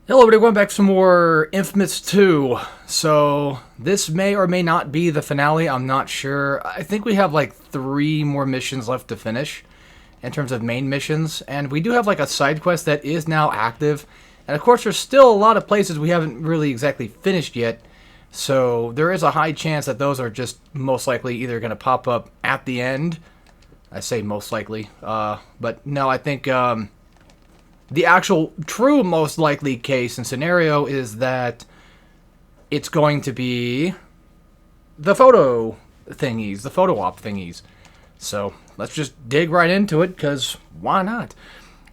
Hello everybody, welcome back to some more Infamous 2. So, this may or may not be the finale, I'm not sure. I think we have like 3 more missions left to finish in terms of main missions. And we do have like a side quest that is now active. And of course there's still a lot of places we haven't really exactly finished yet. So, there is a high chance that those are just most likely either going to pop up at the end. I say most likely. But no, I think... the actual true most likely case and scenario is that it's going to be the photo thingies, the photo op thingies. So let's just dig right into it, because why not?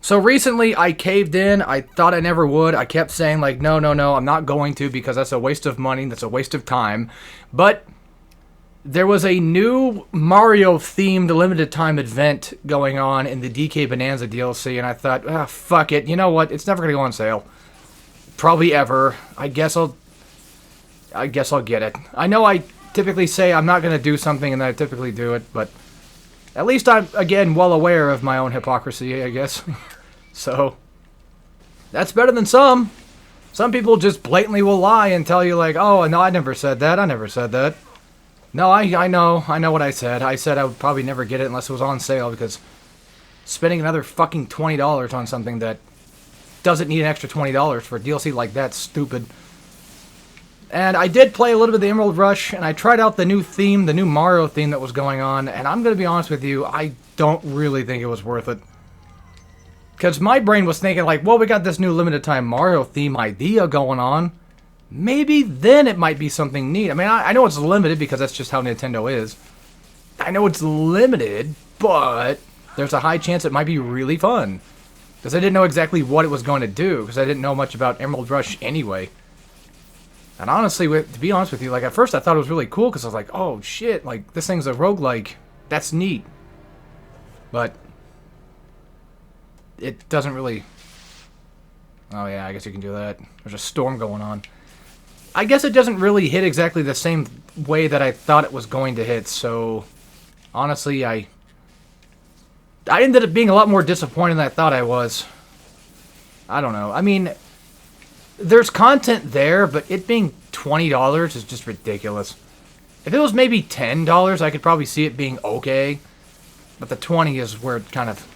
So recently I caved in. I thought I never would. I kept saying like, no, I'm not going to, because that's a waste of money, that's a waste of time. But there was a new Mario-themed limited-time event going on in the DK Bonanza DLC, and I thought, fuck it. You know what? It's never gonna go on sale. Probably ever. I guess I'll get it. I know I typically say I'm not gonna do something, and then I typically do it, but at least I'm, again, well aware of my own hypocrisy, I guess. So, that's better than some. Some people just blatantly will lie and tell you, like, oh, no, I never said that. I never said that. No, I know what I said. I said I would probably never get it unless it was on sale, because spending another fucking $20 on something that doesn't need an extra $20 for a DLC like that's stupid. And I did play a little bit of the Emerald Rush, and I tried out the new theme, the new Mario theme that was going on, and I'm going to be honest with you, I don't really think it was worth it. Because my brain was thinking like, well, we got this new limited time Mario theme idea going on. Maybe then it might be something neat. I mean, I know it's limited because that's just how Nintendo is. I know it's limited, but there's a high chance it might be really fun. Because I didn't know exactly what it was going to do, because I didn't know much about Emerald Rush anyway. And honestly, to be honest with you, like at first I thought it was really cool, because I was like, oh shit, like this thing's a roguelike. That's neat. But it doesn't really... Oh yeah, I guess you can do that. There's a storm going on. I guess it doesn't really hit exactly the same way that I thought it was going to hit, so honestly, I ended up being a lot more disappointed than I thought I was. I don't know. I mean, there's content there, but it being $20 is just ridiculous. If it was maybe $10, I could probably see it being okay, but the 20 is where it kind of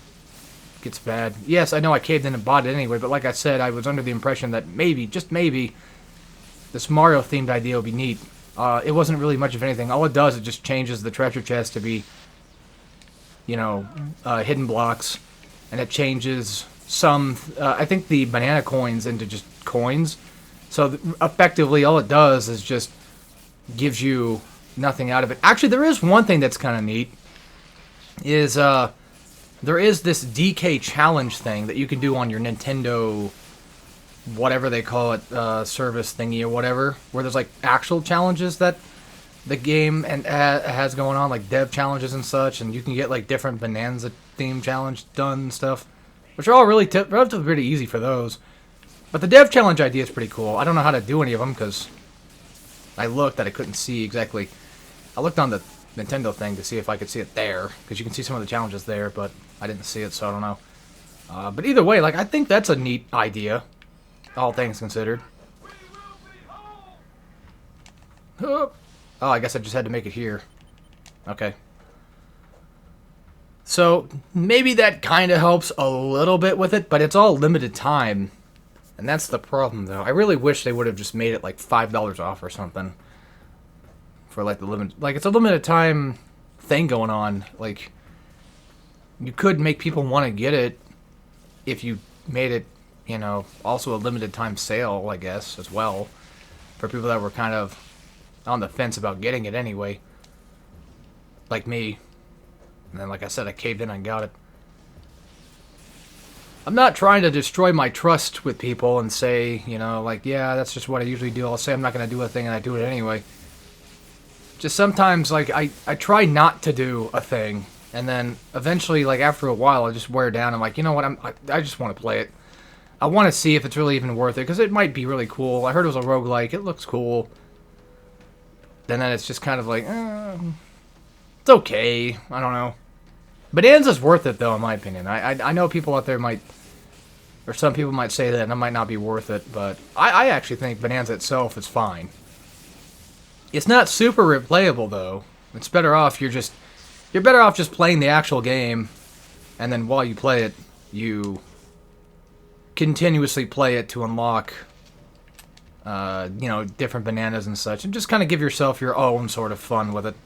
gets bad. Yes, I know I caved in and bought it anyway, but like I said, I was under the impression that maybe, just maybe, this Mario-themed idea will be neat. It wasn't really much of anything. All it does, it just changes the treasure chest to be, you know, hidden blocks. And it changes some, I think the banana coins into just coins. So effectively, all it does is just gives you nothing out of it. Actually, there is one thing that's kind of neat. Is, there is this DK challenge thing that you can do on your Nintendo... whatever they call it, service thingy or whatever, where there's like actual challenges that the game has going on, like dev challenges and such, and you can get like different Bonanza theme challenge done and stuff, which are all really relatively pretty easy for those. But the dev challenge idea is pretty cool. I don't know how to do any of them because I looked that I couldn't see exactly. I looked on the Nintendo thing to see if I could see it there, because you can see some of the challenges there, but I didn't see it, so I don't know. But either way, like I think that's a neat idea. All things considered. Oh, I guess I just had to make it here. Okay. So, maybe that kind of helps a little bit with it, but it's all limited time. And that's the problem, though. I really wish they would have just made it like $5 off or something. For like the limit... Like, it's a limited time thing going on. Like, you could make people want to get it if you made it, you know, also a limited time sale, I guess, as well. For people that were kind of on the fence about getting it anyway. Like me. And then, like I said, I caved in and got it. I'm not trying to destroy my trust with people and say, you know, like, yeah, that's just what I usually do. I'll say I'm not going to do a thing and I do it anyway. Just sometimes, like, I try not to do a thing. And then, eventually, like, after a while, I just wear down. I'm like, you know what, I just want to play it. I want to see if it's really even worth it, because it might be really cool. I heard it was a roguelike. It looks cool. And then it's just kind of like, it's okay. I don't know. Bonanza's worth it, though, in my opinion. I know people out there might Or some people might say that, and it might not be worth it, but I actually think Bonanza itself is fine. It's not super replayable, though. It's better off you're better off just playing the actual game, and then while you play it, you continuously play it to unlock, you know, different bananas and such, and just kind of give yourself your own sort of fun with it.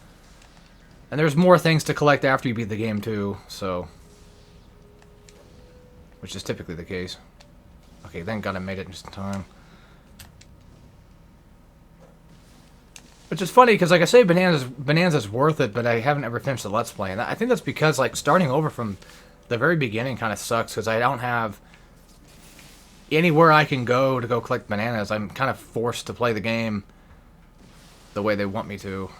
And there's more things to collect after you beat the game, too, so... which is typically the case. Okay, thank God I made it just in time. Which is funny, because like I say, Bonanza's worth it, but I haven't ever finished the Let's Play. And I think that's because, like, starting over from the very beginning kind of sucks, because I don't have anywhere I can go to go collect bananas. I'm kind of forced to play the game the way they want me to.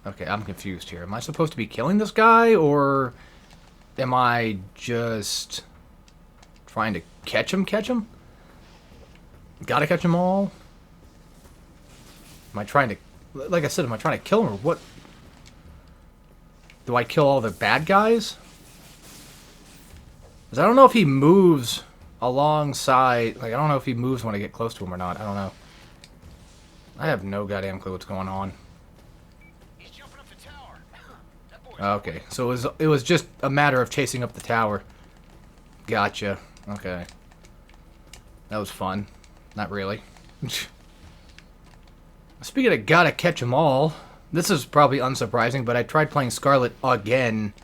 Okay, I'm confused here. Am I supposed to be killing this guy, or am I just trying to catch him? Gotta catch them all? Am I trying to... like I said, am I trying to kill him, or what? Do I kill all the bad guys? Because I don't know if he moves alongside... like, I don't know if he moves when I get close to him or not. I don't know. I have no goddamn clue what's going on. He's jumping up the tower. That boy's Okay, so it was just a matter of chasing up the tower. Gotcha. Okay. That was fun. Not really. Speaking of gotta catch 'em all, this is probably unsurprising, but I tried playing Scarlet again.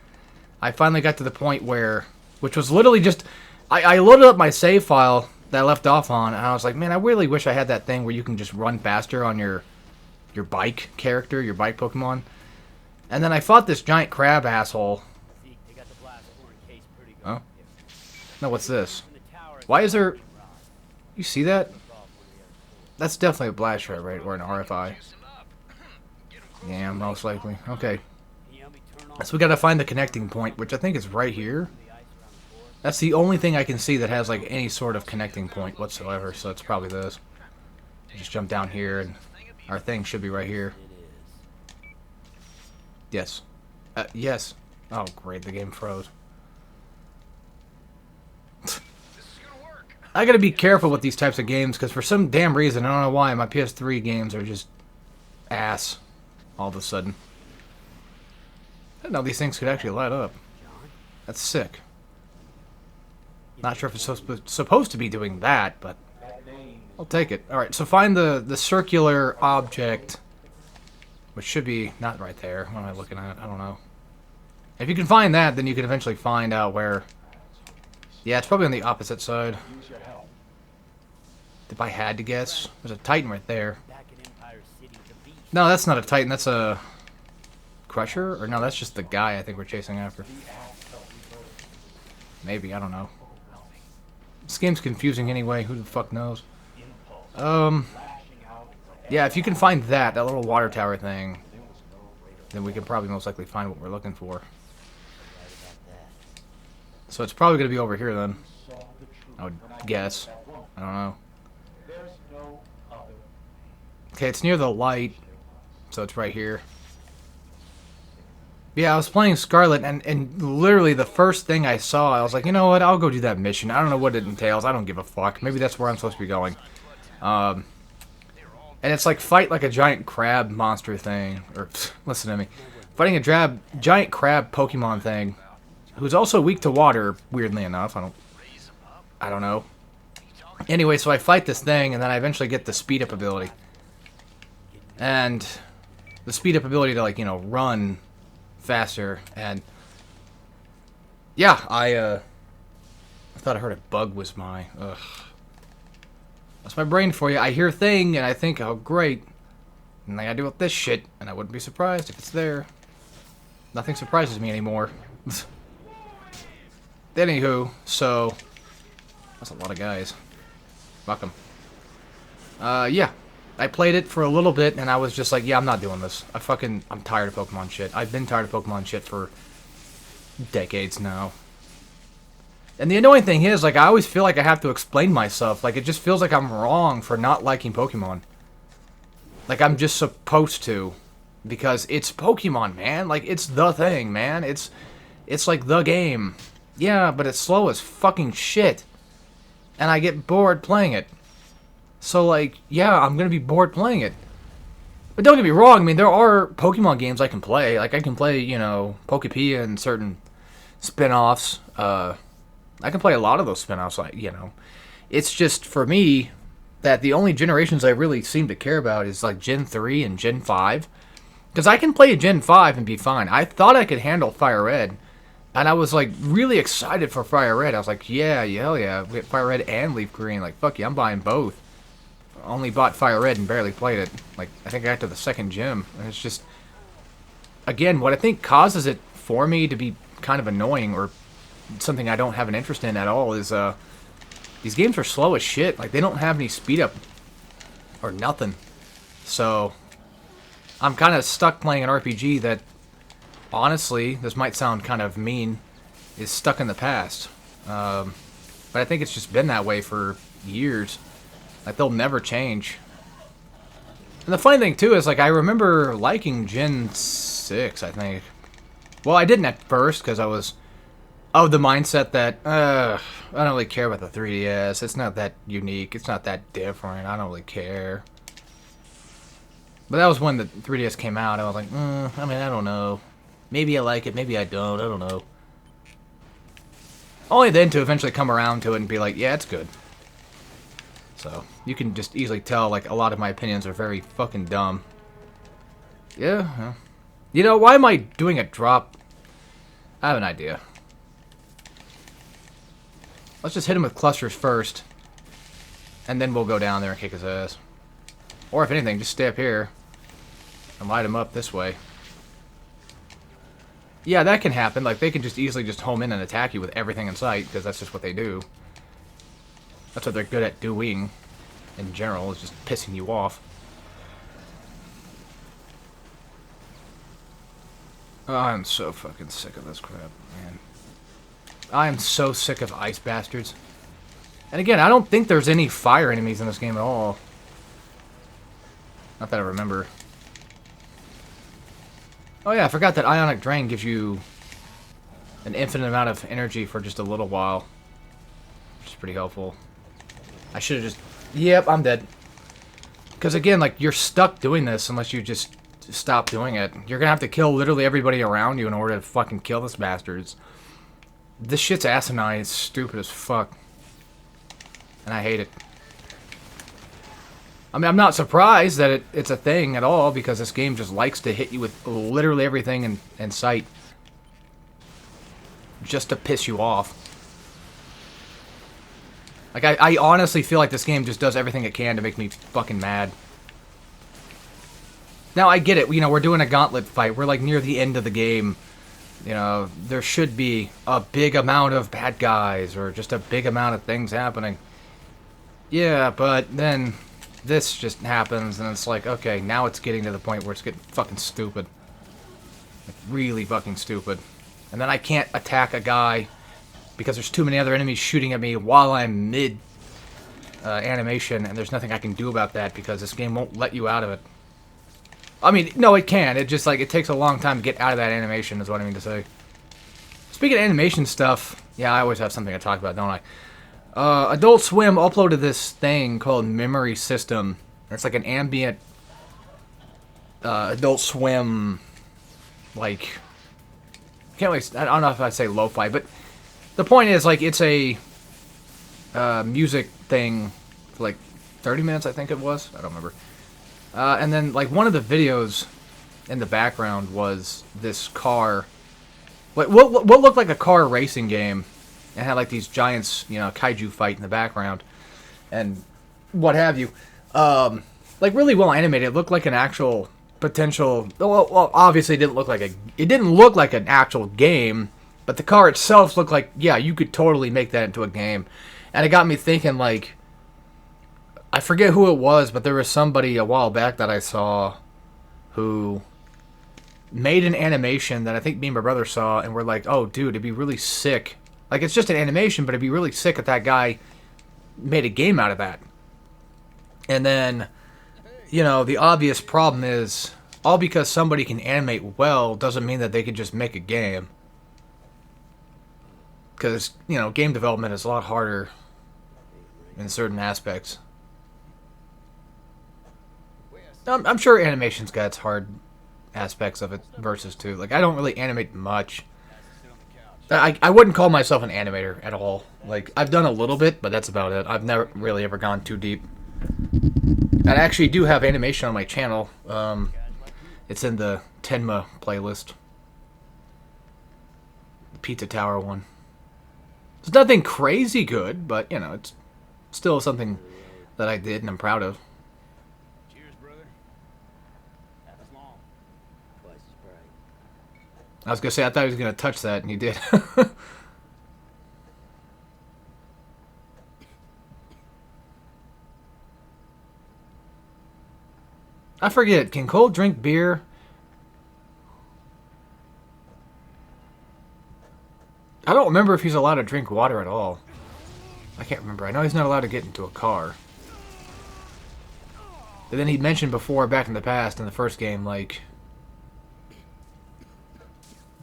I finally got to the point where, which was literally just, I loaded up my save file that I left off on, and I was like, man, I really wish I had that thing where you can just run faster on your bike character, your bike Pokemon. And then I fought this giant crab asshole. Oh? No, what's this? Why is there... you see that? That's definitely a blast shot, right? Or an RFI. Yeah, most likely. Okay. So we gotta find the connecting point, which I think is right here. That's the only thing I can see that has like any sort of connecting point whatsoever, so it's probably this. Just jump down here, and our thing should be right here. Yes. Yes. Oh, great, the game froze. I gotta be careful with these types of games, because for some damn reason, I don't know why, my PS3 games are just ass all of a sudden. I didn't know these things could actually light up. That's sick. Not sure if it's supposed to be doing that, but I'll take it. Alright, so find the circular object, which should be not right there. What am I looking at? I don't know. If you can find that, then you can eventually find out where... yeah, it's probably on the opposite side. If I had to guess, there's a Titan right there. No, that's not a Titan. That's a Crusher? Or no, that's just the guy I think we're chasing after. Maybe, I don't know. This game's confusing anyway. Who the fuck knows? Yeah, if you can find that little water tower thing, then we can probably most likely find what we're looking for. So it's probably going to be over here then. I would guess. I don't know. Okay, it's near the light, so it's right here. Yeah, I was playing Scarlet, and literally the first thing I saw, I was like, you know what, I'll go do that mission. I don't know what it entails. I don't give a fuck. Maybe that's where I'm supposed to be going. And it's like fight like a giant crab monster thing. Or, listen to me. Fighting a giant crab Pokemon thing. Who's also weak to water, weirdly enough. I don't know. Anyway, so I fight this thing, and then I eventually get the speed up ability. And the speed up ability to, like, you know, run faster. And yeah, I thought I heard a bug was my... ugh. That's my brain for you. I hear thing, and I think, oh, great. And I gotta deal with this shit, and I wouldn't be surprised if it's there. Nothing surprises me anymore. Anywho, so... that's a lot of guys. Fuck them. Yeah. I played it for a little bit, and I was just like, yeah, I'm not doing this. I'm tired of Pokemon shit. I've been tired of Pokemon shit for decades now. And the annoying thing is, like, I always feel like I have to explain myself. Like, it just feels like I'm wrong for not liking Pokemon. Like, I'm just supposed to. Because it's Pokemon, man. Like, it's the thing, man. It's like the game. Yeah, but it's slow as fucking shit. and I get bored playing it. So, like, yeah, I'm going to be bored playing it. But don't get me wrong, I mean, there are Pokemon games I can play. Like, I can play, you know, Pokepia and certain spin-offs. I can play a lot of those spin-offs, like, you know. It's just, for me, that the only generations I really seem to care about is, like, Gen 3 and Gen 5. Because I can play Gen 5 and be fine. I thought I could handle Fire Red. And I was, like, really excited for Fire Red. I was like, yeah, hell yeah. We get Fire Red and Leaf Green. Like, fuck yeah, I'm buying both. Only bought Fire Red and barely played it. Like, I think I got to the second gym. And it's just... Again, what I think causes it for me to be kind of annoying, or something I don't have an interest in at all, is, these games are slow as shit. Like, they don't have any speed up. Or nothing. So... I'm kind of stuck playing an RPG that, honestly, this might sound kind of mean, is stuck in the past. But I think it's just been that way for years. Like, they'll never change. And the funny thing, too, is, like, I remember liking Gen 6, I think. Well, I didn't at first, because I was of the mindset that, I don't really care about the 3DS. It's not that unique. It's not that different. I don't really care. But that was when the 3DS came out. I was like, I mean, I don't know. Maybe I like it, maybe I don't. I don't know. Only then to eventually come around to it and be like, yeah, it's good. So, you can just easily tell, like, a lot of my opinions are very fucking dumb. Yeah. You know, why am I doing a drop? I have an idea. Let's just hit him with clusters first. And then we'll go down there and kick his ass. Or if anything, just stay up here. And light him up this way. Yeah, that can happen. Like, they can just easily just home in and attack you with everything in sight, because that's just what they do. That's what they're good at doing, in general, is just pissing you off. Oh, I'm so fucking sick of this crap, man. I am so sick of ice bastards. And again, I don't think there's any fire enemies in this game at all. Not that I remember. Oh yeah, I forgot that Ionic Drain gives you an infinite amount of energy for just a little while. Which is pretty helpful. I should have just... Yep, I'm dead. Because again, like, you're stuck doing this unless you just stop doing it. You're gonna have to kill literally everybody around you in order to fucking kill this bastards. This shit's asinine. It's stupid as fuck. And I hate it. I mean, I'm not surprised that it's a thing at all, because this game just likes to hit you with literally everything in sight. Just to piss you off. Like, I honestly feel like this game just does everything it can to make me fucking mad. Now, I get it. You know, we're doing a gauntlet fight. We're, like, near the end of the game. You know, there should be a big amount of bad guys, or just a big amount of things happening. Yeah, but then... this just happens, and it's like, okay, now it's getting to the point where it's getting fucking stupid. Like, really fucking stupid. And then I can't attack a guy because there's too many other enemies shooting at me while I'm mid animation, and there's nothing I can do about that because this game won't let you out of it. I mean, no, it can. It just, like, it takes a long time to get out of that animation, is what I mean to say. Speaking of animation stuff, yeah, I always have something to talk about, don't I? Adult Swim uploaded this thing called Memory System. It's like an ambient Adult Swim, like, can't really, I don't know if I'd say lo-fi, but the point is, like, it's a music thing for like 30 minutes, I think it was. I don't remember. And then, like, one of the videos in the background was this car, what looked like a car racing game. And had, like, these giants, you know, kaiju fight in the background. And what have you. Like, really well animated. It looked like an actual potential... Well, obviously it didn't look like an actual game. But the car itself looked like, yeah, you could totally make that into a game. And it got me thinking, like... I forget who it was, but there was somebody a while back that I saw who made an animation that I think me and my brother saw. And we're like, oh, dude, it'd be really sick... Like, it's just an animation, but it'd be really sick if that guy made a game out of that. And then, you know, the obvious problem is, all because somebody can animate well doesn't mean that they can just make a game. Because, you know, game development is a lot harder in certain aspects. Wait a I'm sure animation's got its hard aspects of it versus 2. Like, I don't really animate much. sit on the couch. I wouldn't call myself an animator at all. Like, I've done a little bit, but that's about it. I've never really ever gone too deep. I actually do have animation on my channel. It's in the Tenma playlist. The Pizza Tower one. It's nothing crazy good, but, you know, it's still something that I did and I'm proud of. Cheers, brother. That was long. Twice as bright. I was gonna say, I thought he was gonna touch that, and he did. I forget, can Cole drink beer? I don't remember if he's allowed to drink water at all. I can't remember. I know he's not allowed to get into a car. And then he mentioned before, back in the past, in the first game, like,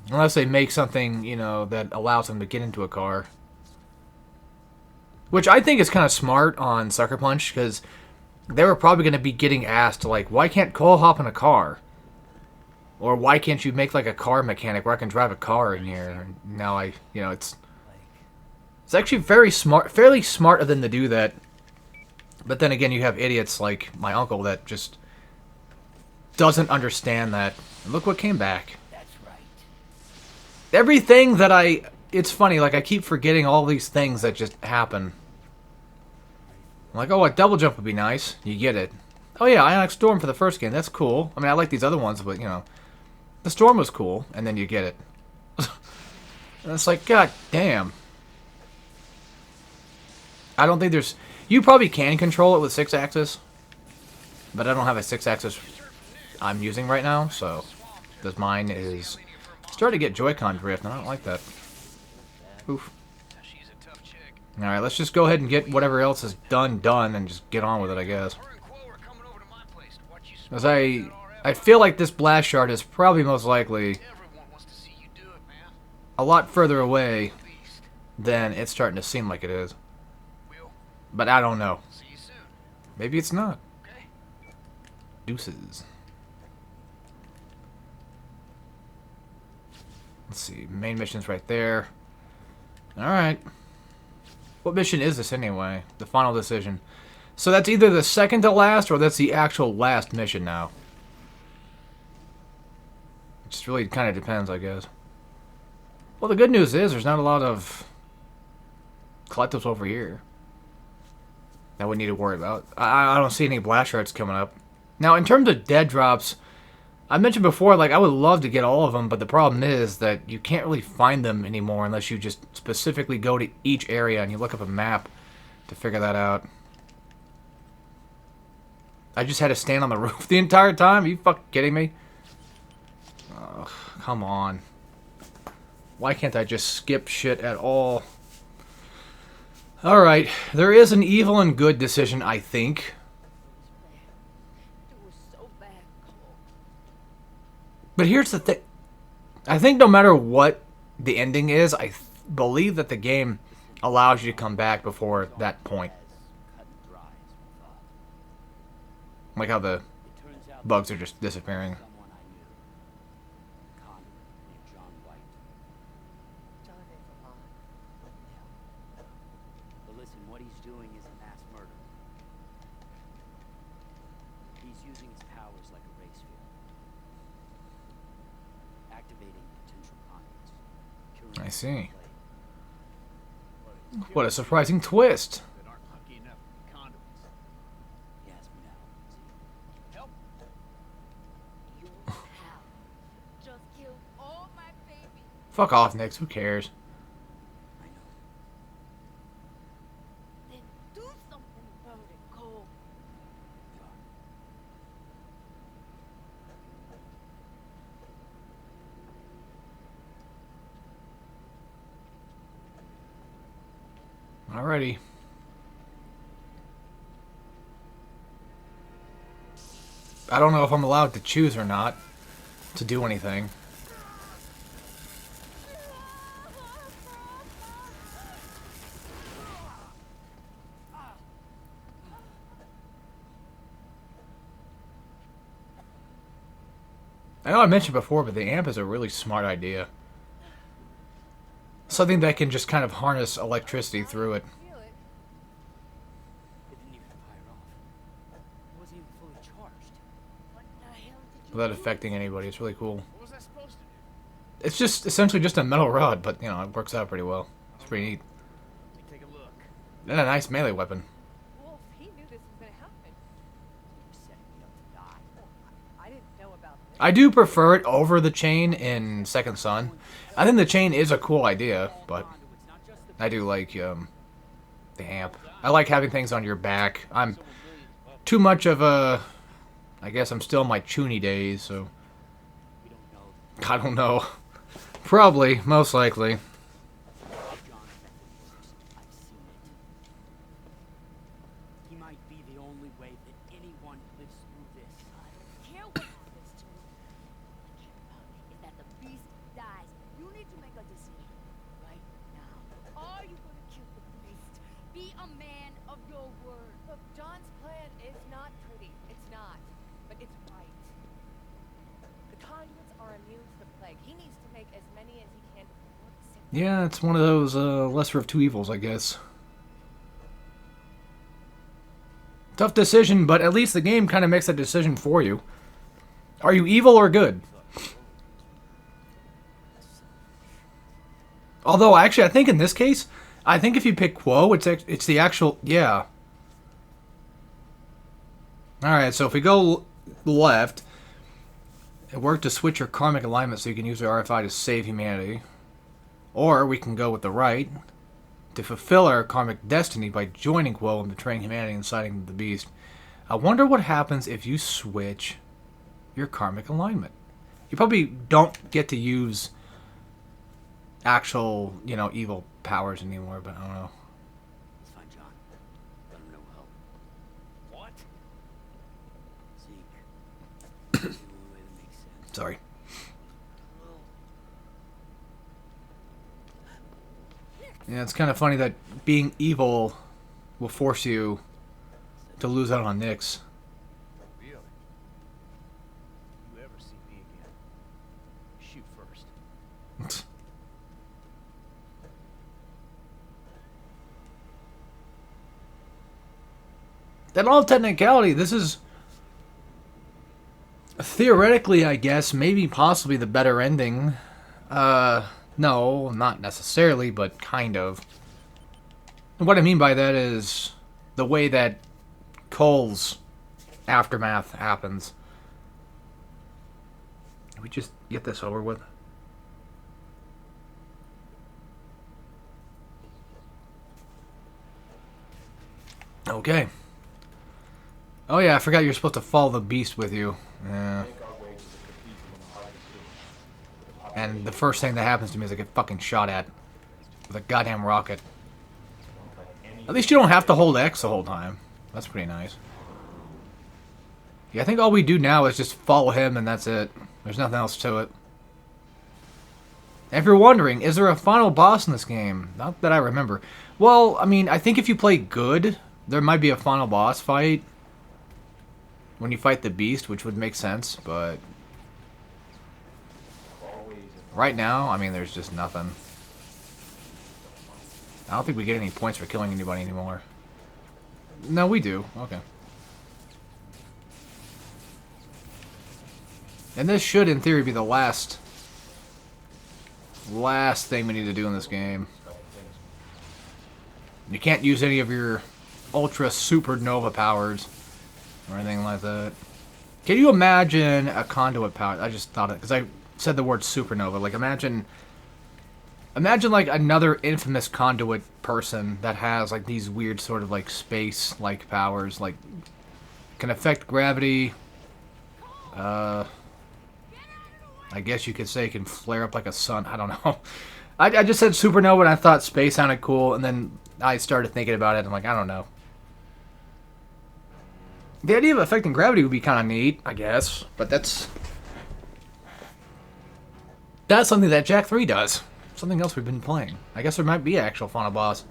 unless they make something, you know, that allows him to get into a car. Which I think is kind of smart on Sucker Punch, because they were probably going to be getting asked, like, why can't Cole hop in a car? Or why can't you make, like, a car mechanic where I can drive a car in here? And now you know, it's actually very smart, fairly smart of them to do that. But then again, you have idiots like my uncle that just doesn't understand that. And look what came back. That's right. Everything that it's funny, like, I keep forgetting all these things that just happen. I'm like, oh, a double jump would be nice. You get it. Oh yeah, Ionic Storm for the first game. That's cool. I mean, I like these other ones, but, you know, the Storm was cool, and then you get it. And it's like, god damn. I don't think there's... You probably can control it with 6-axis, but I don't have a 6-axis I'm using right now, so this mine is starting to get Joy-Con drift, and I don't like that. Oof. She's a tough chick. Alright, let's just go ahead and get whatever else is done, and just get on with it, I guess. Her and Quo are coming over to my place to watch you Because smoke I feel like this blast shard is probably most likely Everyone wants to see you do it, man. a lot further away Beast. than it's starting to seem like it is. Will, But I don't know. see you soon. Maybe it's not. Okay? Deuces. Let's see. Main mission's right there. Alright. What mission is this anyway? The final decision. So that's either the second to last or that's the actual last mission now. It just really kind of depends, I guess. Well, the good news is there's not a lot of collectibles over here that we need to worry about. I don't see any blast shards coming up. Now, in terms of dead drops, I mentioned before, like, I would love to get all of them, but the problem is that you can't really find them anymore unless you just specifically go to each area and you look up a map to figure that out. I just had to stand on the roof the entire time? Are you fucking kidding me? Ugh, come on. Why can't I just skip shit at all? Alright, there is an evil and good decision, I think. It was so bad, Cole. But here's the thing. I think no matter what the ending is, I believe that the game allows you to come back before that point. As cut and dry as we thought. Like how the It turns out bugs are just disappearing. someone I knew. Connor named John White. John is alive. But listen, what he's doing is a mass murder. He's using his powers like a race field. Activating potential conduits. Curing I see. the blade. What a surprising twist. That aren't lucky enough to be conduits. He has me now. See? Help! Your pal just killed all my babies. Fuck off, Nix. Who cares? I know. Then do something about it, Cole. We are. Alrighty. I don't know if I'm allowed to choose or not to do anything. I know I mentioned before, but the amp is a really smart idea. Something that can just kind of harness electricity through it. Feel it. It didn't even fire off. It wasn't even fully charged. What the hell did you Without do? affecting anybody. It's really cool. What was I supposed to do? It's just essentially just a metal rod, but you know, it works out pretty well. It's pretty neat. Let me take a look. And a nice melee weapon. Wolf, he knew this was gonna happen. You were setting me up to die. Oh, I didn't know about this. I do prefer it over the chain in Second Son. I think the chain is a cool idea, but Conduits, not just the I do like the amp. I like having things on your back. I'm too much of a... I guess I'm still in my Chuny days, so... we don't know. I don't know. Probably, most likely. John effectively works. I've seen it. He might be the only way that anyone lives through this. I don't care what happens to him. What I care about is that the beast dies. You need to make a decision right now. Are you gonna kill the beast? Be a man of your word. Look, John's plan is not pretty. It's not. But it's right. The conduits are immune to the plague. He needs to make as many as he can before the sick. Yeah, it's one of those lesser of two evils, I guess. Tough decision, but at least the game kind of makes that decision for you. Are you evil or good? Although, actually, I think in this case, I think if you pick Quo, it's the actual... Yeah. Alright, so if we go left, it worked to switch your karmic alignment so you can use the RFI to save humanity. Or we can go with the right, to fulfill our karmic destiny by joining Quo and betraying humanity and siding with the beast. I wonder what happens if you switch your karmic alignment. You probably don't get to use actual, you know, evil powers anymore, but I don't know. Let's find John. Let him know we'll help. What? Zeke. It's the only way that makes sense. Sorry. Yeah, it's kind of funny that being evil will force you to lose out on Nyx. Really? You ever see me again? Shoot first. In all technicality, this is theoretically, I guess, maybe possibly the better ending. No, not necessarily, but kind of. And what I mean by that is the way that Cole's aftermath happens. Can we just get this over with? Okay. Oh yeah, I forgot you're supposed to follow the beast with you. Yeah. And the first thing that happens to me is I get fucking shot at with a goddamn rocket. At least you don't have to hold X the whole time. That's pretty nice. Yeah, I think all we do now is just follow him and that's it. There's nothing else to it. If you're wondering, is there a final boss in this game? Not that I remember. Well, I mean, I think if you play good, there might be a final boss fight when you fight the beast, which would make sense, but right now, I mean, there's just nothing. I don't think we get any points for killing anybody anymore. No, we do. Okay. And this should, in theory, be the last thing we need to do in this game. You can't use any of your ultra supernova powers or anything like that. Can you imagine a conduit power? I just thought it because I said the word supernova. Like imagine like another infamous conduit person that has like these weird sort of like space like powers, like can affect gravity. I guess you could say it can flare up like a sun. I don't know. I just said supernova and I thought space sounded cool, and then I started thinking about it. I'm like, I don't know. The idea of affecting gravity would be kind of neat, I guess, but that's something that Jak 3 does. Something else we've been playing. I guess there might be an actual final boss.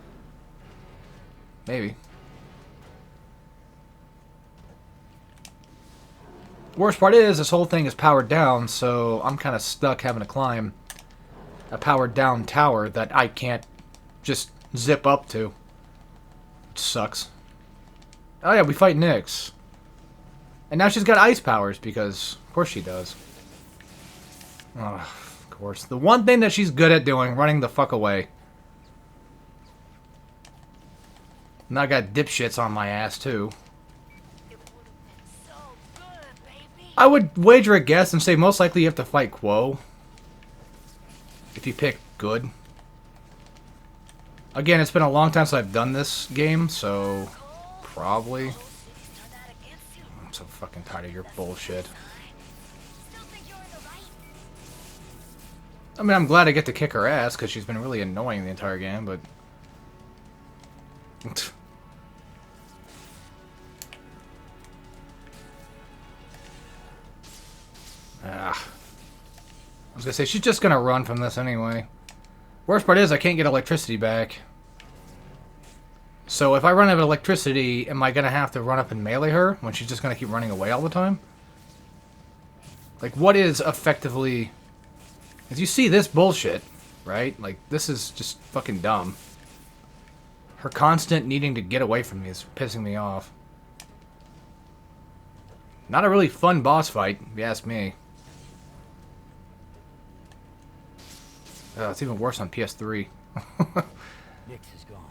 Maybe. Worst part is, this whole thing is powered down, so I'm kind of stuck having to climb a powered down tower that I can't just zip up to. Which sucks. Oh yeah, we fight Nyx. And now she's got ice powers, because of course she does. Oh, of course. The one thing that she's good at doing, running the fuck away. Now I got dipshits on my ass, too. It would have been so good, baby. I would wager a guess and say most likely you have to fight Quo. If you pick good. Again, it's been a long time since I've done this game, so probably. Turn that against you. I'm so fucking tired of your bullshit. Still think you're in the right? I mean, I'm glad I get to kick her ass, because she's been really annoying the entire game, but... Ah. I was gonna say, she's just gonna run from this anyway. Worst part is, I can't get electricity back. So if I run out of electricity, am I gonna have to run up and melee her when she's just gonna keep running away all the time? Like, what is effectively... As you see this bullshit, right? Like, this is just fucking dumb. Her constant needing to get away from me is pissing me off. Not a really fun boss fight, if you ask me. It's even worse on PS3. Nyx is gone.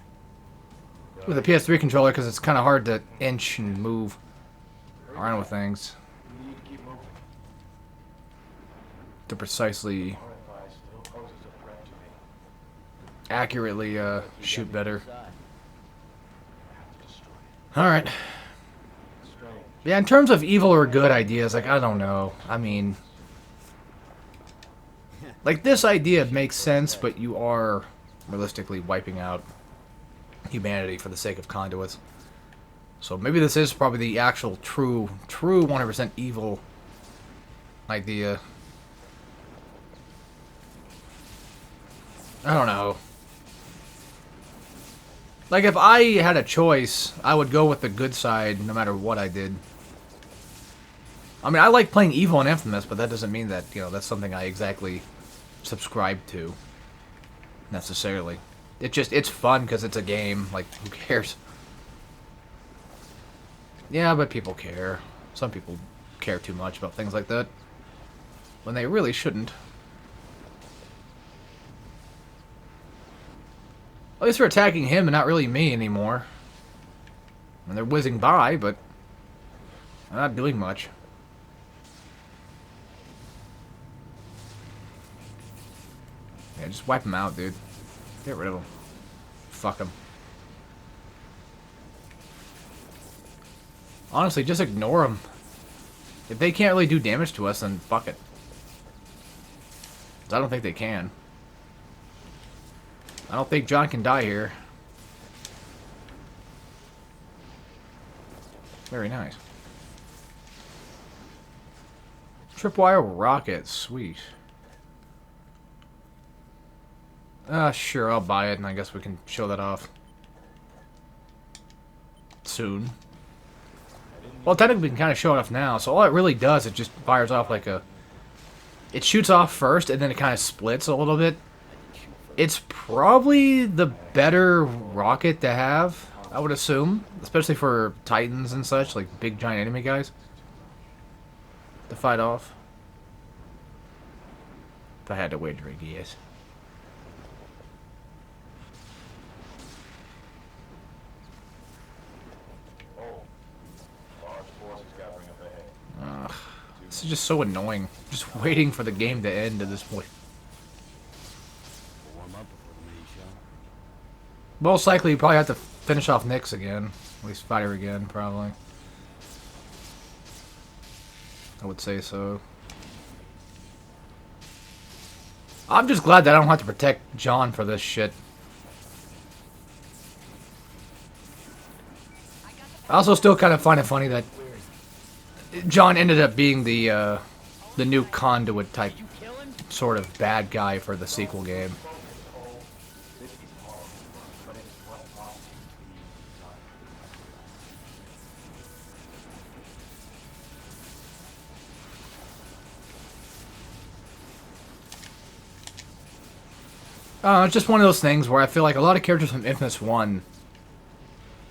With a PS3 controller, because it's kind of hard to inch and move around with things. We need to keep moving. To precisely, RFI still poses a threat to me. accurately shoot better. I have to destroy it. Alright. Strange. Yeah, in terms of evil or good ideas, like, I don't know. I mean... Like, this idea makes sense, but you are realistically wiping out humanity for the sake of conduits. So maybe this is probably the actual true 100% evil idea. I don't know. Like, if I had a choice, I would go with the good side no matter what I did. I mean, I like playing evil and Infamous, but that doesn't mean that, you know, that's something I exactly subscribe to, necessarily. It's fun because it's a game. Like, who cares? Yeah, but people care. Some people care too much about things like that, when they really shouldn't. At least they're attacking him and not really me anymore. And they're whizzing by, but they're not doing much. Yeah, just wipe him out, dude. Get rid of him. Fuck him. Honestly, just ignore him. If they can't really do damage to us, then fuck it. 'Cause I don't think they can. I don't think John can die here. Very nice. Tripwire rocket, sweet. Sure, I'll buy it, and I guess we can show that off soon. Well, technically we can kind of show it off now, so all it really does, it just fires off like a... It shoots off first, and then it kind of splits a little bit. It's probably the better rocket to have, I would assume. Especially for Titans and such, like big giant enemy guys. To fight off. If I had to wager a guess. Large forces gathering up ahead. Ugh, this is just so annoying. Just waiting for the game to end at this point. We'll warm up before the main show. Most likely, you probably have to finish off Nyx again. At least fight her again, probably. I would say so. I'm just glad that I don't have to protect John for this shit. I also still kind of find it funny that John ended up being the new conduit type sort of bad guy for the sequel game. It's just one of those things where I feel like a lot of characters from Infamous 1,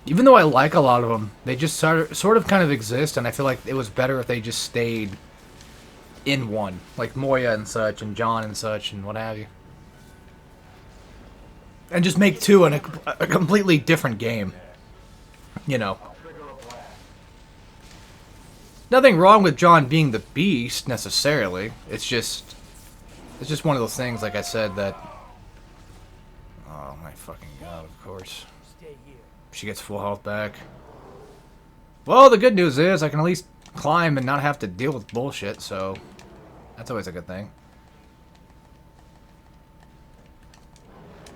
even though I like a lot of them, they just sort of kind of exist, and I feel like it was better if they just stayed in 1. Like Moya and such, and John and such, and what have you. And just make 2 a completely different game. You know. Nothing wrong with John being the beast, necessarily. It's just one of those things, like I said, that... Oh my fucking god, of course. She gets full health back. Well, the good news is I can at least climb and not have to deal with bullshit, so... That's always a good thing.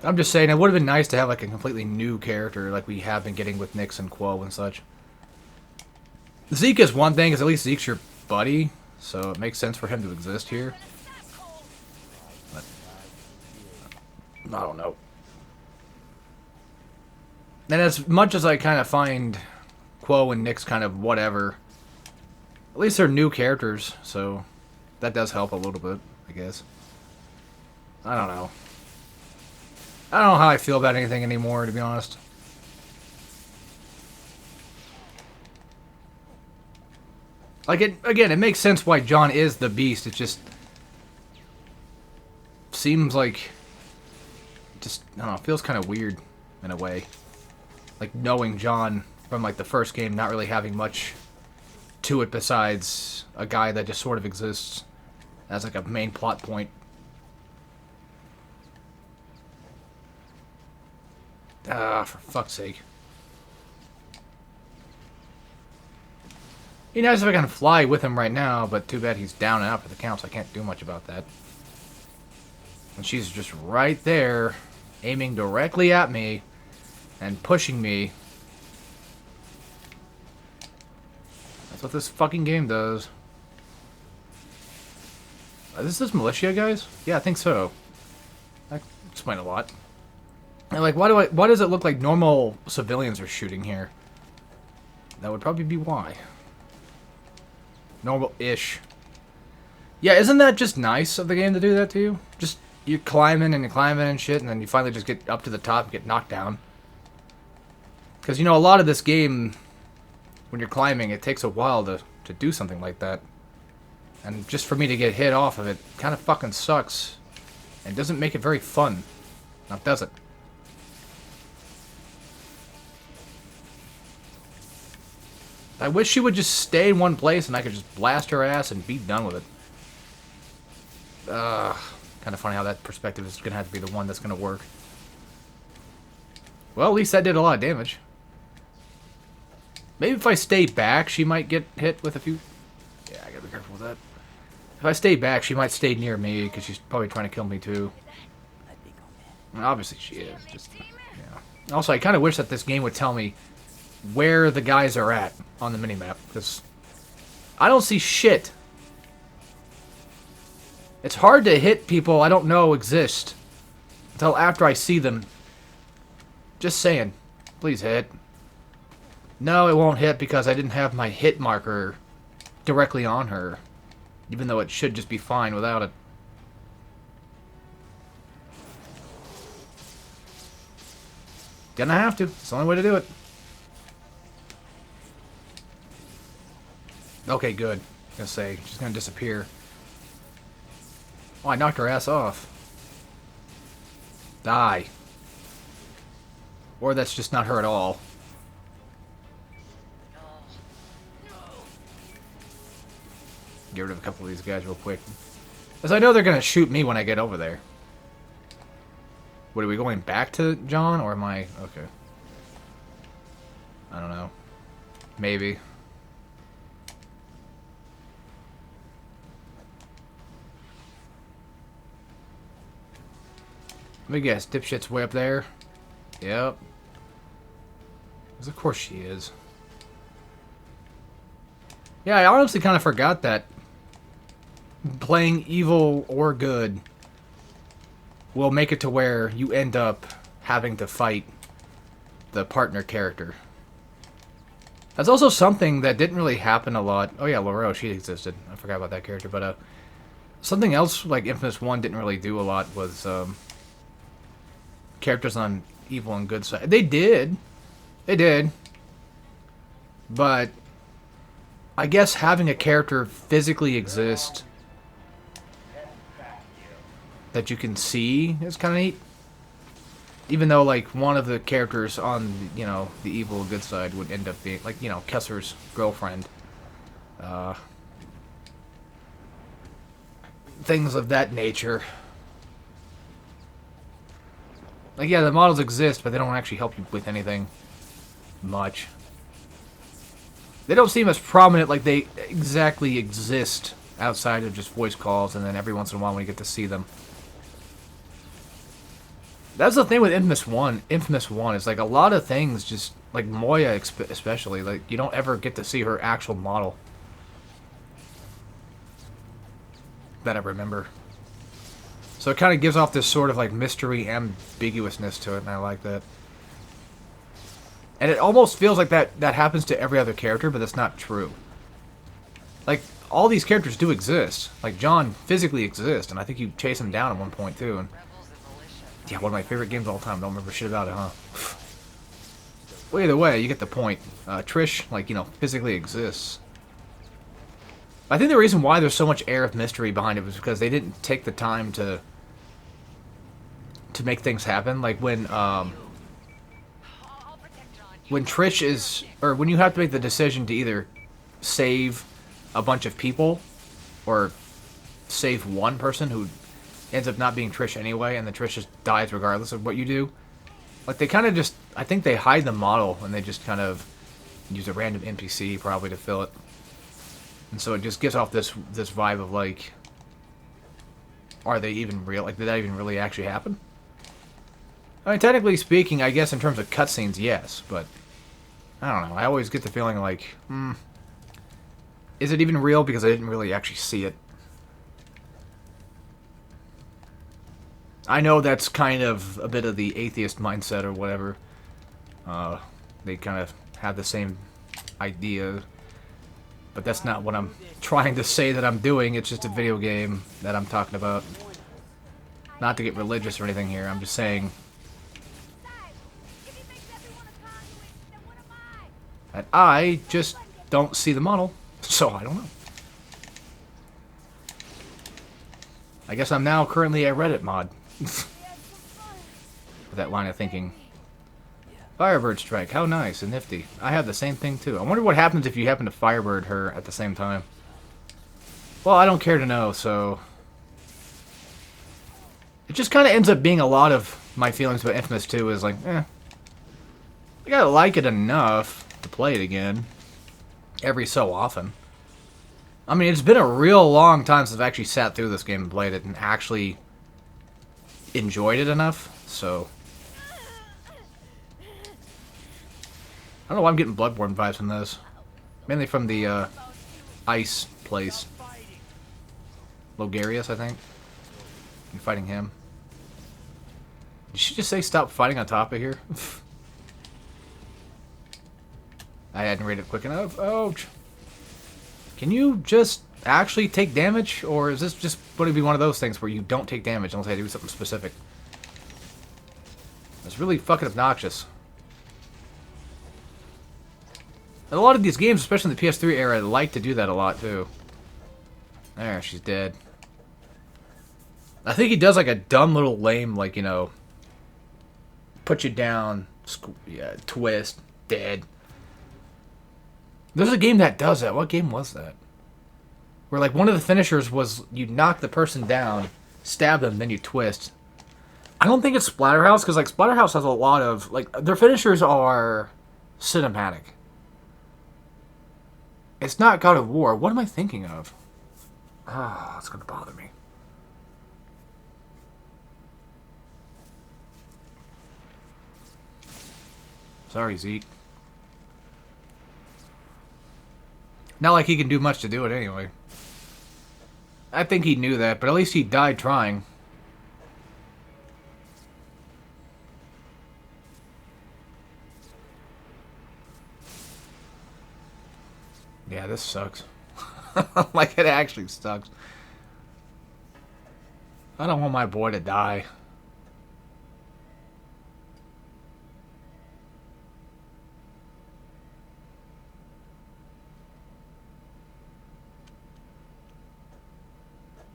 I'm just saying, it would have been nice to have like a completely new character like we have been getting with Nyx and Quo and such. Zeke is one thing, because at least Zeke's your buddy, so it makes sense for him to exist here. But, I don't know. And as much as I kind of find Quo and Nyx kind of whatever, at least they're new characters, so that does help a little bit, I guess. I don't know. I don't know how I feel about anything anymore, to be honest. Like, again, it makes sense why John is the beast. It just seems like, just, I don't know, it feels kind of weird in a way. Like, knowing John from, like, the first game, not really having much to it besides a guy that just sort of exists as, like, a main plot point. Ah, for fuck's sake. He knows if I can fly with him right now, but too bad he's down and out for the count, so I can't do much about that. And she's just right there, aiming directly at me, and pushing me. That's what this fucking game does. Is this militia, guys? Yeah, I think so. That explains a lot. And like, why does it look like normal civilians are shooting here? That would probably be why. Normal-ish. Yeah, isn't that just nice of the game to do that to you? Just, you're climbing and shit, and then you finally just get up to the top and get knocked down. Because, you know, a lot of this game, when you're climbing, it takes a while to do something like that. And just for me to get hit off of it kind of fucking sucks. And doesn't make it very fun. Now, does it? I wish she would just stay in one place and I could just blast her ass and be done with it. Kind of funny how that perspective is going to have to be the one that's going to work. Well, at least that did a lot of damage. Maybe if I stay back, she might get hit with a few... Yeah, I gotta be careful with that. If I stay back, she might stay near me, because she's probably trying to kill me too. And obviously she is. Just, yeah. Also, I kind of wish that this game would tell me where the guys are at on the minimap, because I don't see shit. It's hard to hit people I don't know exist until after I see them. Just saying. Please hit. No, it won't hit because I didn't have my hit marker directly on her, even though it should just be fine without it. Gonna have to. It's the only way to do it. Okay, good. I was gonna say, she's gonna disappear. Oh, I knocked her ass off. Die. Or that's just not her at all. Get rid of a couple of these guys real quick. Because I know they're gonna shoot me when I get over there. What, are we going back to John, or am I... Okay. I don't know. Maybe. Let me guess, dipshit's way up there? Yep. Because of course she is. Yeah, I honestly kind of forgot that playing evil or good will make it to where you end up having to fight the partner character. That's also something that didn't really happen a lot. Oh yeah, Laurel, she existed. I forgot about that character. But something else like Infamous 1 didn't really do a lot was characters on evil and good side. They did. They did. But I guess having a character physically exist that you can see is kind of neat. Even though, like, one of the characters on, you know, the evil and good side would end up being, like, you know, Kesser's girlfriend. Things of that nature. Like, yeah, the models exist, but they don't actually help you with anything much. They don't seem as prominent, like they exactly exist outside of just voice calls, and then every once in a while when you get to see them. That's the thing with Infamous 1. Infamous 1 is like a lot of things just, like Moya especially, like you don't ever get to see her actual model. That I remember. So it kind of gives off this sort of like mystery ambiguousness to it, and I like that. And it almost feels like that happens to every other character, but that's not true. Like, all these characters do exist. Like, John physically exists, and I think you chase him down at one point, too. And yeah, one of my favorite games of all time. Don't remember shit about it, huh? Well, either way, you get the point. Trish, like, you know, physically exists. I think the reason why there's so much air of mystery behind it was because they didn't take the time to make things happen. Like, when Trish is, or when you have to make the decision to either save a bunch of people or save one person who ends up not being Trish anyway, and then Trish just dies regardless of what you do. Like, they kind of just, I think they hide the model and they just kind of use a random NPC probably to fill it. And so it just gives off this vibe of like, are they even real? Like, did that even really actually happen? I mean, technically speaking, I guess in terms of cutscenes, yes, but I don't know. I always get the feeling like, is it even real? Because I didn't really actually see it. I know that's kind of a bit of the atheist mindset or whatever. They kind of have the same idea. But that's not what I'm trying to say that I'm doing. It's just a video game that I'm talking about. Not to get religious or anything here. I'm just saying that I just don't see the model. So I don't know. I guess I'm now currently a Reddit mod. With that line of thinking. Firebird strike, how nice and nifty. I have the same thing too. I wonder what happens if you happen to Firebird her at the same time. Well, I don't care to know, so... It just kind of ends up being a lot of my feelings about Infamous 2 is like, I gotta like it enough to play it again. Every so often. I mean, it's been a real long time since I've actually sat through this game and played it and actually enjoyed it enough, so... I don't know why I'm getting Bloodborne vibes from this. Mainly from the, ice place. Logarius, I think. You're fighting him. Did she just say stop fighting on top of here? I hadn't read it quick enough. Ouch. Can you just actually take damage? Or is this just going to be one of those things where you don't take damage unless I do something specific? It's really fucking obnoxious. And a lot of these games, especially in the PS3 era, like to do that a lot, too. There, she's dead. I think he does, like, a dumb little lame, like, you know... Put you down, yeah, twist, dead. There's a game that does that. What game was that? Where, like, one of the finishers was you knock the person down, stab them, then you twist. I don't think it's Splatterhouse, because, like, Splatterhouse has a lot of... Like, their finishers are cinematic. It's not God of War. What am I thinking of? Ah, it's gonna bother me. Sorry, Zeke. Not like he can do much to do it anyway. I think he knew that, but at least he died trying. Yeah, this sucks. Like, it actually sucks. I don't want my boy to die.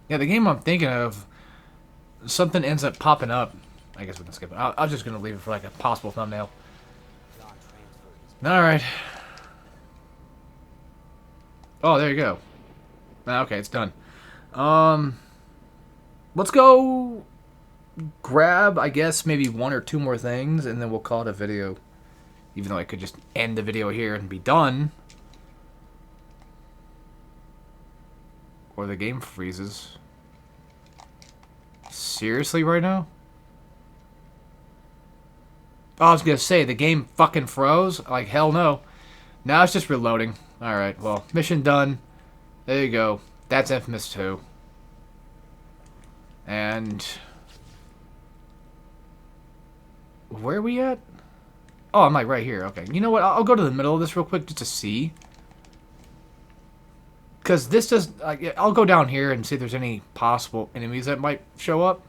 Yeah, the game I'm thinking of, something ends up popping up. I guess we can skip it. I'm just going to leave it for like a possible thumbnail. John transferred his Alright. Oh, there you go. Okay, it's done. Let's go grab, I guess, maybe one or two more things, and then we'll call it a video. Even though I could just end the video here and be done. Or the game freezes. Seriously right now? Oh, I was gonna say, the game fucking froze? Like, hell no. Now it's just reloading. Alright, well, mission done. There you go. That's Infamous 2. And... where are we at? Oh, I'm like right here. Okay. You know what? I'll go to the middle of this real quick just to see. Because this does... I'll go down here and see if there's any possible enemies that might show up.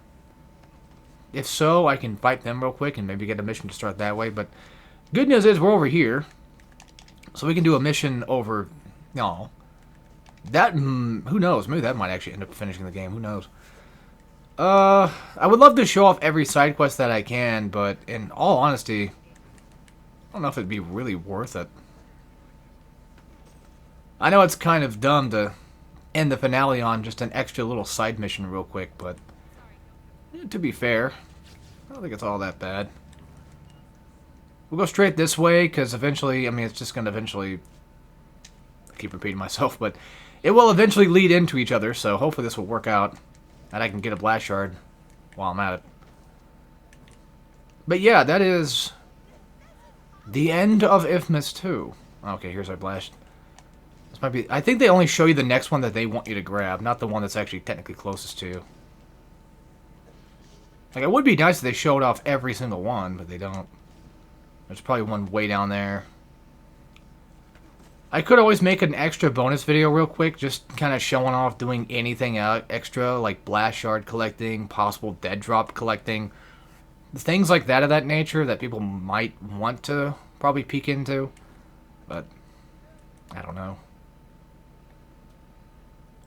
If so, I can fight them real quick and maybe get a mission to start that way. But good news is we're over here. So we can do a mission over... No. That... who knows? Maybe that might actually end up finishing the game. Who knows? I would love to show off every side quest that I can, but in all honesty, I don't know if it'd be really worth it. I know it's kind of dumb to end the finale on just an extra little side mission real quick, but to be fair, I don't think it's all that bad. We'll go straight this way, because eventually, I mean, it's just going to eventually... I keep repeating myself, but it will eventually lead into each other, so hopefully this will work out. And I can get a blast shard while I'm at it. But yeah, that is the end of Infamous 2. Okay, here's our blast. This might be... I think they only show you the next one that they want you to grab, not the one that's actually technically closest to you. Like, it would be nice if they showed off every single one, but they don't. There's probably one way down there. I could always make an extra bonus video real quick, just kind of showing off doing anything extra, like blast shard collecting, possible dead drop collecting. Things like that of that nature that people might want to probably peek into. But, I don't know.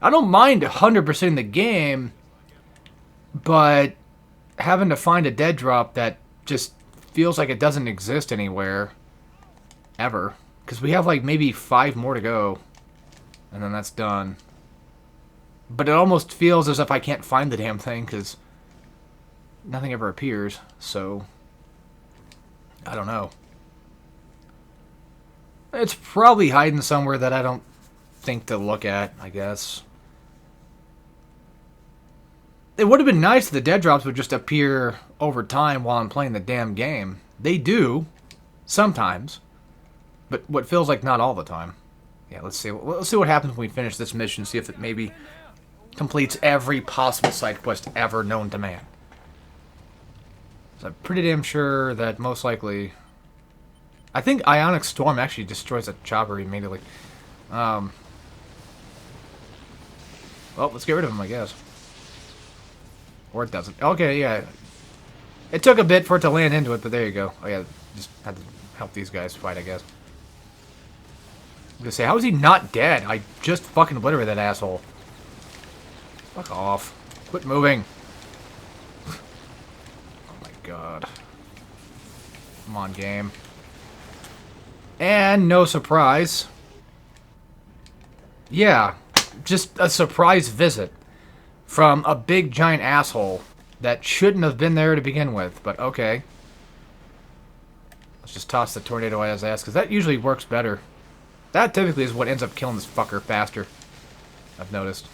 I don't mind 100% the game, but having to find a dead drop that just feels like it doesn't exist anywhere, ever. Because we have like maybe 5 more to go, and then that's done. But it almost feels as if I can't find the damn thing, because nothing ever appears, so I don't know. It's probably hiding somewhere that I don't think to look at, I guess. It would have been nice if the dead drops would just appear over time while I'm playing the damn game. They do, sometimes. But what feels like not all the time. Yeah, let's see what happens when we finish this mission. See if it maybe completes every possible side quest ever known to man. So I'm pretty damn sure that most likely... I think Ionic Storm actually destroys a chopper immediately. Well, let's get rid of him, I guess. Or it doesn't. Okay, yeah. It took a bit for it to land into it, but there you go. Oh yeah, just had to help these guys fight, I guess. I'm gonna say, how is he not dead? I just fucking obliterated that asshole. Fuck off. Quit moving. Oh my god. Come on, game. And no surprise. Yeah, just a surprise visit from a big giant asshole that shouldn't have been there to begin with, but okay. Let's just toss the tornado at his ass, because that usually works better. That typically is what ends up killing this fucker faster, I've noticed.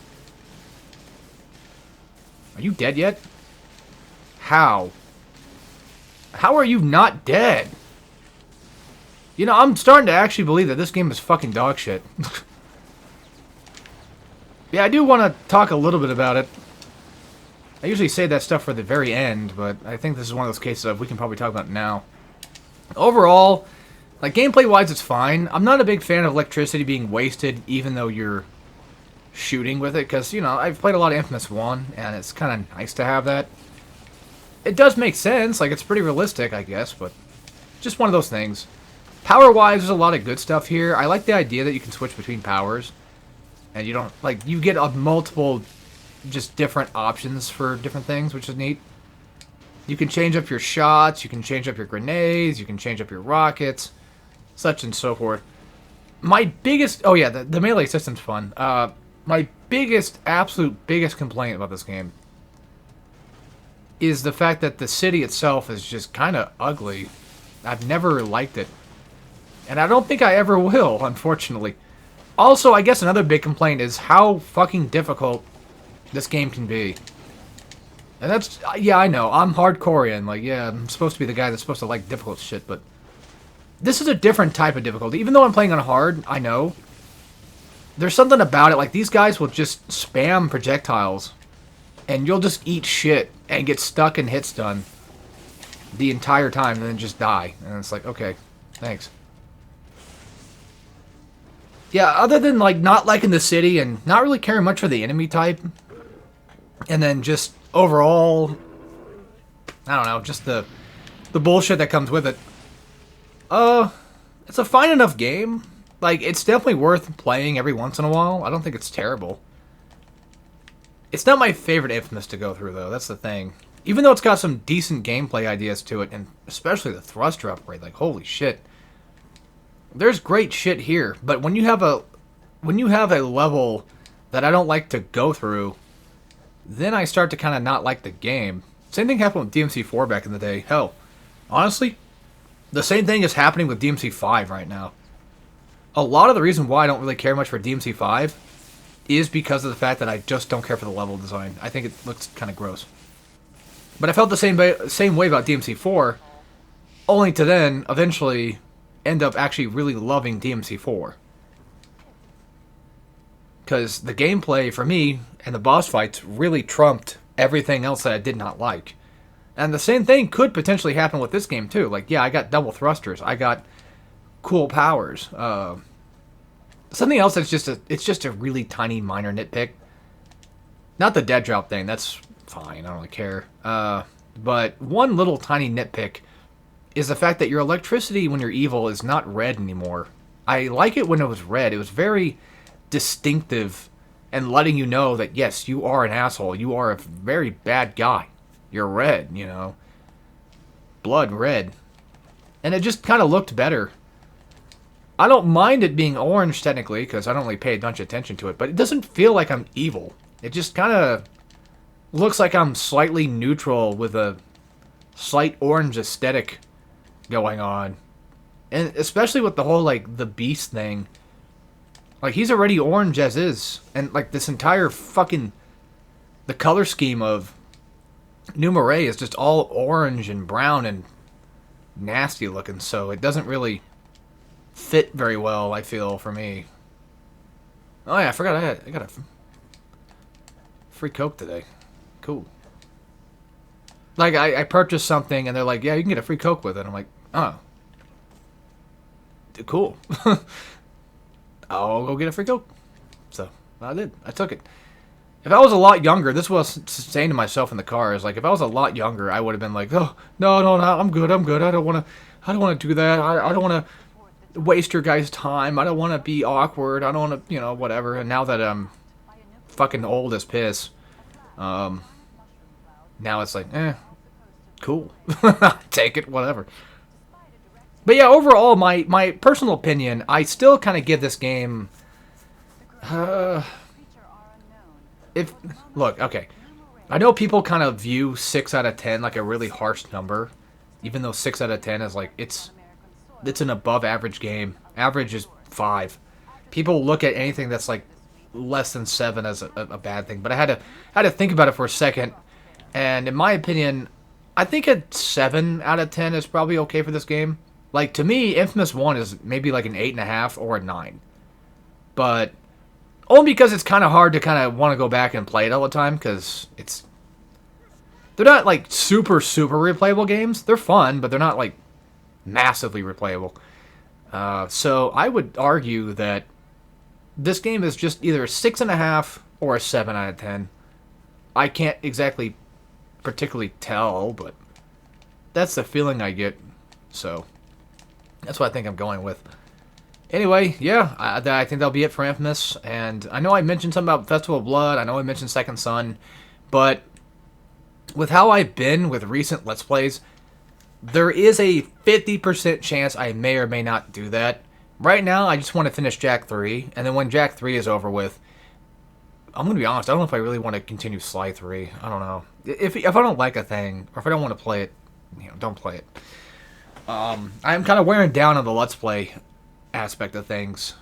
Are you dead yet? How? How are you not dead? You know, I'm starting to actually believe that this game is fucking dog shit. Yeah, I do want to talk a little bit about it. I usually say that stuff for the very end, but I think this is one of those cases of we can probably talk about it now. Overall, like, gameplay-wise, it's fine. I'm not a big fan of electricity being wasted, even though you're shooting with it, because, you know, I've played a lot of Infamous 1, and it's kind of nice to have that. It does make sense, like, it's pretty realistic, I guess, but just one of those things. Power-wise, there's a lot of good stuff here. I like the idea that you can switch between powers, and you don't, like, you get multiple just different options for different things, which is neat. You can change up your shots, you can change up your grenades, you can change up your rockets, such and so forth. My biggest... Oh yeah, the melee system's fun. My biggest, absolute biggest complaint about this game is the fact that the city itself is just kind of ugly. I've never liked it. And I don't think I ever will, unfortunately. Also, I guess another big complaint is how fucking difficult this game can be. And that's... Yeah, I know. I'm hardcorean. Like, yeah, I'm supposed to be the guy that's supposed to like difficult shit, but... This is a different type of difficulty. Even though I'm playing on hard, I know. There's something about it. Like, these guys will just spam projectiles. And you'll just eat shit and get stuck in hit stun the entire time and then just die. And it's like, okay, thanks. Yeah, other than, like, not liking the city and not really caring much for the enemy type. And then just overall, I don't know, just the bullshit that comes with it. It's a fine enough game. Like, it's definitely worth playing every once in a while. I don't think it's terrible. It's not my favorite Infamous to go through, though. That's the thing. Even though it's got some decent gameplay ideas to it, and especially the thruster upgrade, like, holy shit. There's great shit here, but when you have a level that I don't like to go through, then I start to kind of not like the game. Same thing happened with DMC4 back in the day. Hell, honestly, the same thing is happening with DMC5 right now. A lot of the reason why I don't really care much for DMC5 is because of the fact that I just don't care for the level design. I think it looks kind of gross. But I felt the same way about DMC4, only to then eventually end up actually really loving DMC4. Because the gameplay for me and the boss fights really trumped everything else that I did not like. And the same thing could potentially happen with this game too. Like, yeah, I got double thrusters. I got cool powers. Something else that's just a really tiny minor nitpick. Not the dead drop thing. That's fine. I don't really care. But one little tiny nitpick is the fact that your electricity when you're evil is not red anymore. I like it when it was red. It was very distinctive and letting you know that, yes, you are an asshole. You are a very bad guy. You're red, you know. Blood red. And it just kind of looked better. I don't mind it being orange, technically, because I don't really pay much attention to it, but it doesn't feel like I'm evil. It just kind of looks like I'm slightly neutral with a slight orange aesthetic going on. And especially with the whole, like, the beast thing. Like, he's already orange as is. And, like, this entire fucking... The color scheme of New Marais is just all orange and brown and nasty looking, so it doesn't really fit very well, I feel, for me. Oh yeah, I forgot I got a free Coke today. Cool. Like, I purchased something, and they're like, yeah, you can get a free Coke with it. I'm like, oh. Cool. I'll go get a free Coke. So, I did. I took it. If I was a lot younger, this was saying to myself in the car, is like, if I was a lot younger, I would have been like, oh, no, I'm good. I don't want to do that. I don't want to waste your guys' time. I don't want to be awkward. I don't want to, you know, whatever. And now that I'm fucking old as piss, now it's like, cool. Take it, whatever. But yeah, overall, my personal opinion, I still kind of give this game, look, okay, I know people kind of view 6 out of 10 like a really harsh number, even though 6 out of 10 is like, it's an above average game. Average is 5. People look at anything that's like less than 7 as a bad thing, but I had to think about it for a second, and in my opinion, I think a 7 out of 10 is probably okay for this game. Like, to me, Infamous 1 is maybe like an 8.5 or a 9. But only because it's kind of hard to kind of want to go back and play it all the time, because they're not like super replayable games. They're fun, but they're not like massively replayable. So I would argue that this game is just either a 6.5 or a 7 out of 10. I can't exactly particularly tell, but that's the feeling I get. So that's what I think I'm going with. Anyway, yeah, I think that'll be it for Infamous. And I know I mentioned something about Festival of Blood. I know I mentioned Second Son. But with how I've been with recent Let's Plays, there is a 50% chance I may or may not do that. Right now, I just want to finish Jak 3. And then when Jak 3 is over with, I'm going to be honest, I don't know if I really want to continue Sly 3. I don't know. If I don't like a thing, or if I don't want to play it, don't play it. I'm kind of wearing down on the Let's Play aspect of things,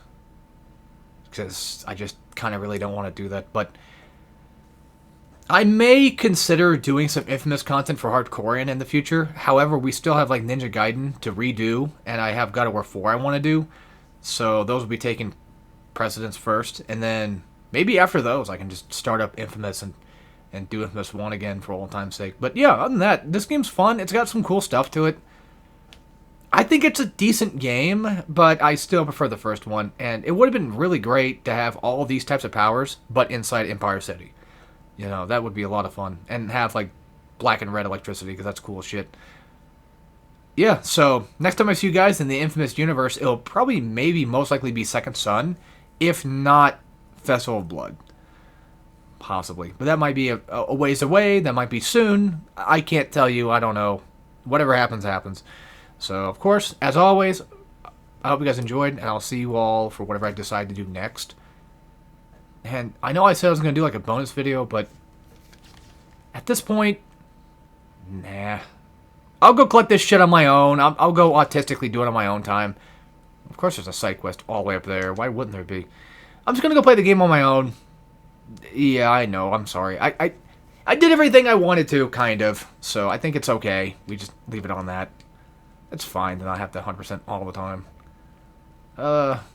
because I just kind of really don't want to do that. But I may consider doing some Infamous content for Hardcorean in the future. However, we still have like Ninja Gaiden to redo, and I have God of War 4 I want to do. So those will be taking precedence first, and then maybe after those I can just start up Infamous and do Infamous 1 again for old time's sake. But yeah, other than that, this game's fun. It's got some cool stuff to it. I think it's a decent game, but I still prefer the first one. And it would have been really great to have all these types of powers, but inside Empire City. You know, that would be a lot of fun. And have, like, black and red electricity, because that's cool as shit. Yeah, so, next time I see you guys in the Infamous universe, it'll probably, maybe, most likely be Second Son, if not Festival of Blood. Possibly. But that might be a ways away, that might be soon. I can't tell you, I don't know. Whatever happens, happens. So, of course, as always, I hope you guys enjoyed, and I'll see you all for whatever I decide to do next. And I know I said I was going to do like a bonus video, but at this point, nah. I'll go collect this shit on my own. I'll go autistically do it on my own time. Of course there's a side quest all the way up there. Why wouldn't there be? I'm just going to go play the game on my own. Yeah, I know. I'm sorry. I did everything I wanted to, kind of. So I think it's okay. We just leave it on that. It's fine to not have to 100% all the time.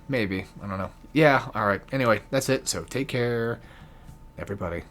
Maybe. I don't know. Yeah, alright. Anyway, that's it. So take care, everybody.